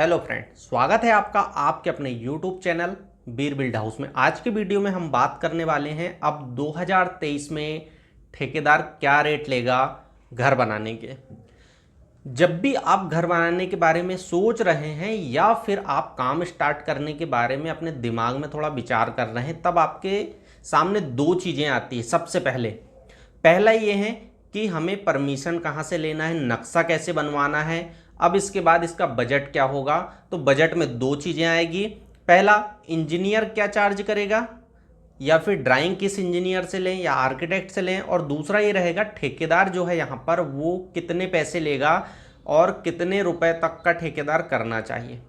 Hello friend, स्वागत है आपका आपके अपने यूट्यूब चैनल बीर बिल्ड हाउस में। आज के वीडियो में हम बात करने वाले हैं अब 2023 में ठेकेदार क्या रेट लेगा घर बनाने के। जब भी आप घर बनाने के बारे में सोच रहे हैं या फिर आप काम स्टार्ट करने के बारे में अपने दिमाग में थोड़ा विचार कर रहे हैं, तब आपके सामने दो चीज़ें आती हैं। सबसे पहला ये है कि हमें परमिशन कहाँ से लेना है, नक्शा कैसे बनवाना है। अब इसके बाद इसका बजट क्या होगा। तो बजट में दो चीज़ें आएगी। पहला, इंजीनियर क्या चार्ज करेगा या फिर ड्राइंग किस इंजीनियर से लें या आर्किटेक्ट से लें, और दूसरा ये रहेगा ठेकेदार जो है यहाँ पर वो कितने पैसे लेगा और कितने रुपए तक का ठेकेदार करना चाहिए।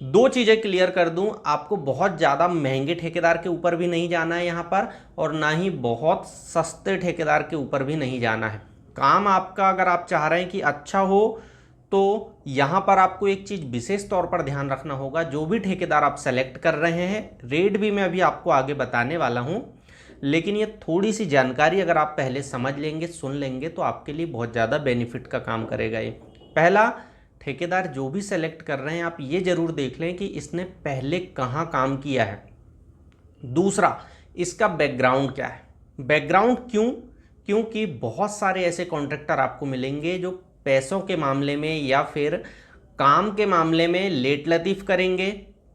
दो चीज़ें क्लियर कर दूं, आपको बहुत ज़्यादा महंगे ठेकेदार के ऊपर भी नहीं जाना है यहाँ पर, और ना ही बहुत सस्ते ठेकेदार के ऊपर भी नहीं जाना है। काम आपका अगर आप चाह रहे हैं कि अच्छा हो, तो यहाँ पर आपको एक चीज़ विशेष तौर पर ध्यान रखना होगा। जो भी ठेकेदार आप सेलेक्ट कर रहे हैं, रेट भी मैं अभी आपको आगे बताने वाला हूँ, लेकिन ये थोड़ी सी जानकारी अगर आप पहले समझ लेंगे, सुन लेंगे, तो आपके लिए बहुत ज़्यादा बेनिफिट का काम करेगा ये। पहला, ठेकेदार जो भी सेलेक्ट कर रहे हैं आप ये ज़रूर देख लें कि इसने पहले कहाँ काम किया है। दूसरा, इसका बैकग्राउंड क्या है। बैकग्राउंड क्योंकि बहुत सारे ऐसे कॉन्ट्रैक्टर आपको मिलेंगे जो पैसों के मामले में या फिर काम के मामले में लेट लतीफ़ करेंगे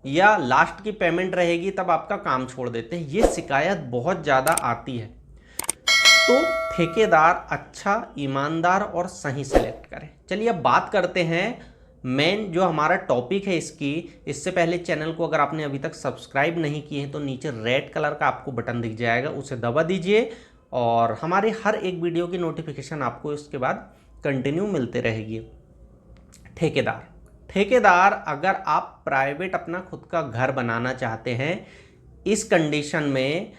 या लास्ट की पेमेंट रहेगी तब आपका काम छोड़ देते हैं। ये शिकायत बहुत ज़्यादा आती है। तो ठेकेदार अच्छा, ईमानदार और सही सेलेक्ट करें। चलिए अब बात करते हैं मेन जो हमारा टॉपिक है इसकी। इससे पहले चैनल को अगर आपने अभी तक सब्सक्राइब नहीं किए हैं तो नीचे रेड कलर का आपको बटन दिख जाएगा, उसे दबा दीजिए और हमारे हर एक वीडियो की नोटिफिकेशन आपको इसके बाद कंटिन्यू मिलते रहेगी। ठेकेदार अगर आप प्राइवेट अपना खुद का घर बनाना चाहते हैं, इस कंडीशन में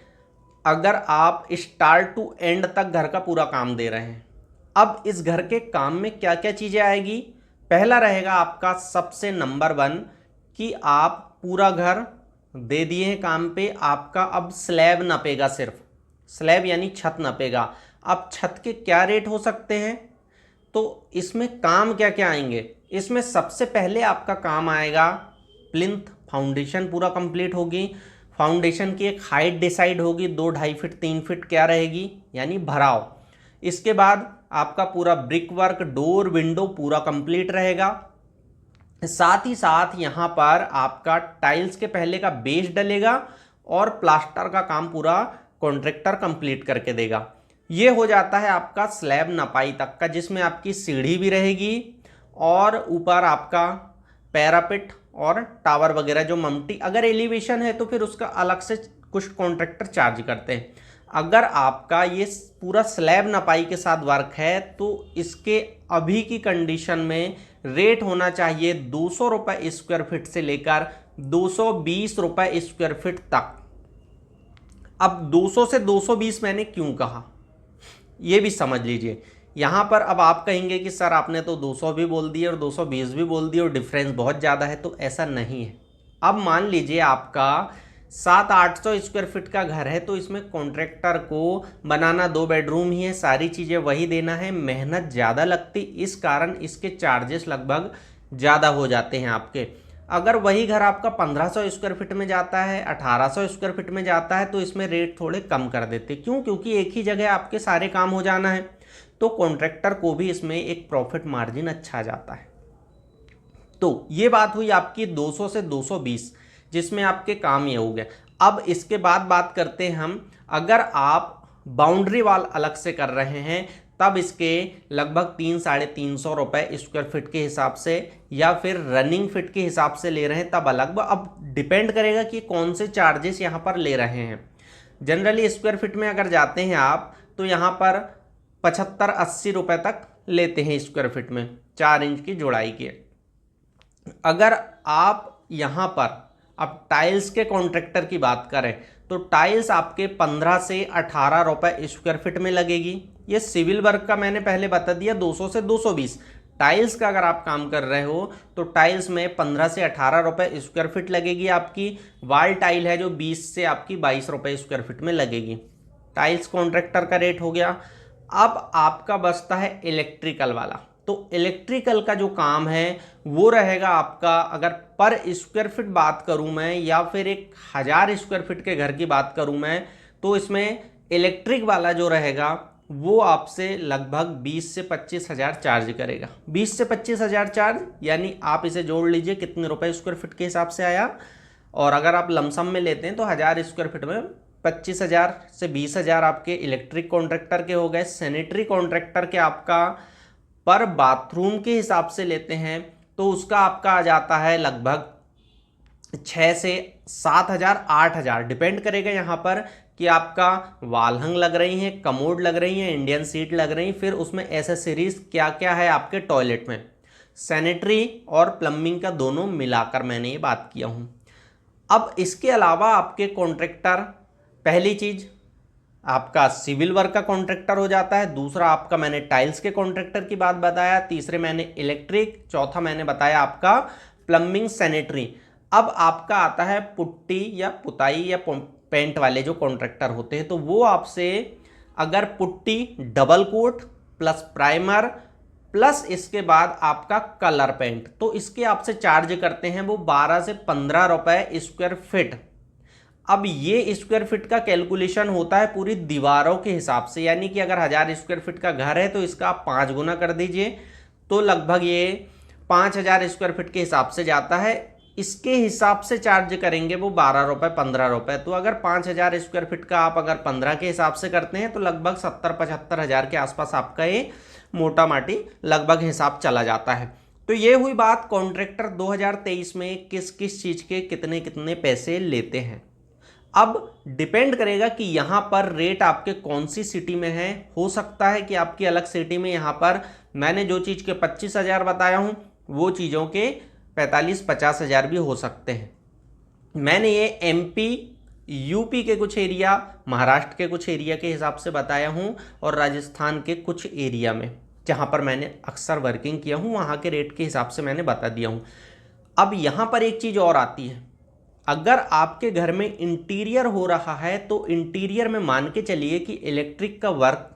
अगर आप स्टार्ट टू एंड तक घर का पूरा काम दे रहे हैं, अब इस घर के काम में क्या क्या चीज़ें आएगी। पहला रहेगा आपका सबसे नंबर 1 कि आप पूरा घर दे दिए हैं काम पे, आपका अब स्लैब नपेगा, सिर्फ स्लैब यानी छत नपेगा। अब छत के क्या रेट हो सकते हैं, तो इसमें काम क्या क्या आएंगे। इसमें सबसे पहले आपका काम आएगा प्लिंथ फाउंडेशन पूरा कंप्लीट होगी। फाउंडेशन की एक हाइट डिसाइड होगी, 2-2.5 फीट 3 फीट क्या रहेगी, यानी भराव। इसके बाद आपका पूरा ब्रिक वर्क, डोर, विंडो पूरा कंप्लीट रहेगा। साथ ही साथ यहाँ पर आपका टाइल्स के पहले का बेस डलेगा और प्लास्टर का काम पूरा कॉन्ट्रैक्टर कंप्लीट करके देगा। ये हो जाता है आपका स्लैब नपाई तक का, जिसमें आपकी सीढ़ी भी रहेगी और ऊपर आपका पैरापिट और टावर वगैरह जो ममटी, अगर एलिवेशन है तो फिर उसका अलग से कुछ कॉन्ट्रैक्टर चार्ज करते हैं। अगर आपका ये पूरा स्लैब नपाई के साथ वर्क है तो इसके अभी की कंडीशन में रेट होना चाहिए 200 रुपये स्क्वायर फीट से लेकर 220 रुपये स्क्वायर फीट तक। अब 200 से 220 मैंने क्यों कहा, ये भी समझ लीजिए। यहाँ पर अब आप कहेंगे कि सर आपने तो 200 भी बोल दिए और 220 भी बोल दिए और डिफरेंस बहुत ज़्यादा है, तो ऐसा नहीं है। अब मान लीजिए आपका 700-800 स्क्वायर फीट का घर है, तो इसमें कॉन्ट्रैक्टर को बनाना 2 बेडरूम ही है, सारी चीज़ें वही देना है, मेहनत ज़्यादा लगती, इस कारण इसके चार्जेस लगभग ज़्यादा हो जाते हैं आपके। अगर वही घर आपका 1500 स्क्वायर फीट में जाता है, 1800 स्क्वायर फीट में जाता है, तो इसमें रेट थोड़े कम कर देते। क्यों? क्योंकि एक ही जगह आपके सारे काम हो जाना है, तो कॉन्ट्रैक्टर को भी इसमें एक प्रॉफिट मार्जिन अच्छा जाता है। तो ये बात हुई आपकी 200 से 220, जिसमें आपके काम ये हो गए। अब इसके बाद बात करते हैं हम, अगर आप बाउंड्री वॉल अलग से कर रहे हैं तब इसके लगभग 300-350 रुपये स्क्वायर फीट के हिसाब से या फिर रनिंग फिट के हिसाब से ले रहे हैं तब अलग। अब डिपेंड करेगा कि कौन से चार्जेस यहाँ पर ले रहे हैं। जनरली स्क्वायर फीट में अगर जाते हैं आप तो यहाँ पर 75-80 रुपये तक लेते हैं स्क्वायर फीट में, 4 इंच की जोड़ाई के। अगर आप यहाँ पर अब टाइल्स के कॉन्ट्रैक्टर की बात करें तो टाइल्स आपके 15 से 18 रुपये स्क्वायर फीट में लगेगी। ये सिविल वर्क का मैंने पहले बता दिया 200 से 220। टाइल्स का अगर आप काम कर रहे हो तो टाइल्स में 15 से 18 रुपये स्क्वायर फीट लगेगी आपकी। वाल टाइल है जो 20 से आपकी 22 रुपये स्क्वायर फीट में लगेगी। टाइल्स कॉन्ट्रैक्टर का रेट हो गया। अब आपका बचता है इलेक्ट्रिकल वाला। तो इलेक्ट्रिकल का जो काम है वो रहेगा आपका, अगर पर स्क्वायर फीट बात करूं मैं या फिर 1000 स्क्वायर फीट के घर की बात करूं मैं, तो इसमें इलेक्ट्रिक वाला जो रहेगा वो आपसे लगभग 20 से 25 हज़ार चार्ज करेगा। 20 से 25 हज़ार चार्ज, यानी आप इसे जोड़ लीजिए कितने रुपए स्क्वायर फीट के हिसाब से आया। और अगर आप लमसम में लेते हैं तो 1000 स्क्वायर फीट में 25,000 से 20,000 आपके इलेक्ट्रिक कॉन्ट्रैक्टर के हो गए। सैनिटरी कॉन्ट्रैक्टर के आपका पर बाथरूम के हिसाब से लेते हैं तो उसका आपका आ जाता है लगभग 6 से 7,000 8,000, डिपेंड करेगा यहाँ पर कि आपका वालहंग लग रही हैं, कमोड लग रही हैं, इंडियन सीट लग रही, फिर उसमें एसेसरीज क्या क्या है आपके टॉयलेट में। सैनिटरी और प्लम्बिंग का दोनों मिलाकर मैंने ये बात किया हूँ। अब इसके अलावा आपके कॉन्ट्रैक्टर, पहली चीज़ आपका सिविल वर्क का कॉन्ट्रैक्टर हो जाता है, दूसरा आपका मैंने टाइल्स के कॉन्ट्रैक्टर की बात बताया, तीसरे मैंने इलेक्ट्रिक, चौथा मैंने बताया आपका प्लम्बिंग सैनिटरी। अब आपका आता है पुट्टी या पुताई या पेंट वाले जो कॉन्ट्रैक्टर होते हैं, तो वो आपसे अगर putty double coat plus primer plus इसके बाद आपका कलर पेंट, तो इसके आपसे चार्ज करते हैं वो 12 से 15 रुपए स्क्वायर फिट। अब ये स्क्वायर फिट का कैलकुलेशन होता है पूरी दीवारों के हिसाब से, यानी कि अगर 1000 स्क्वायर फिट का घर है तो इसका आप 5 गुना कर दीजिए तो लगभग ये 5000 स्क्वायर फिट के हिसाब से जाता है। इसके हिसाब से चार्ज करेंगे वो 12 रुपए 15 रुपए। तो अगर 5000 स्क्वायर फिट का आप अगर 15 के हिसाब से करते हैं तो लगभग 70-75 हज़ार के आसपास आपका ये मोटा माटी लगभग हिसाब चला जाता है। तो ये हुई बात कॉन्ट्रैक्टर 2023 में किस किस चीज़ के कितने कितने पैसे लेते हैं। अब डिपेंड करेगा कि यहाँ पर रेट आपके कौन सी सिटी में है। हो सकता है कि आपकी अलग सिटी में यहाँ पर मैंने जो चीज़ के 25,000 बताया हूँ वो चीज़ों के 45-50 हज़ार भी हो सकते हैं। मैंने ये MP यूपी के कुछ एरिया, महाराष्ट्र के कुछ एरिया के हिसाब से बताया हूँ और राजस्थान के कुछ एरिया में जहाँ पर मैंने अक्सर वर्किंग किया हूँ वहाँ के रेट के हिसाब से मैंने बता दिया हूँ। अब यहाँ पर एक चीज़ और आती है, अगर आपके घर में इंटीरियर हो रहा है तो इंटीरियर में मान के चलिए कि इलेक्ट्रिक का वर्क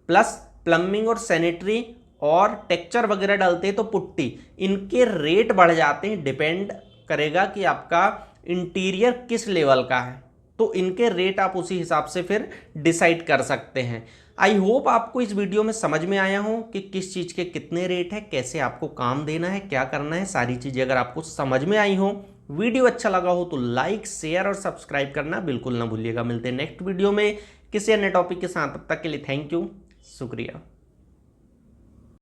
प्लस प्लम्बिंग और सैनिटरी और टेक्सचर वगैरह डालते हैं तो पुट्टी, इनके रेट बढ़ जाते हैं। डिपेंड करेगा कि आपका इंटीरियर किस लेवल का है, तो इनके रेट आप उसी हिसाब से फिर डिसाइड कर सकते हैं। आई होप आपको इस वीडियो में समझ में आया हो कि किस चीज़ के कितने रेट है, कैसे आपको काम देना है, क्या करना है, सारी चीज़ें अगर आपको समझ में आई हो, वीडियो अच्छा लगा हो तो लाइक शेयर और सब्सक्राइब करना बिल्कुल ना भूलिएगा। मिलते हैं नेक्स्ट वीडियो में किसी अन्य टॉपिक के साथ, तब तक के लिए थैंक यू, शुक्रिया।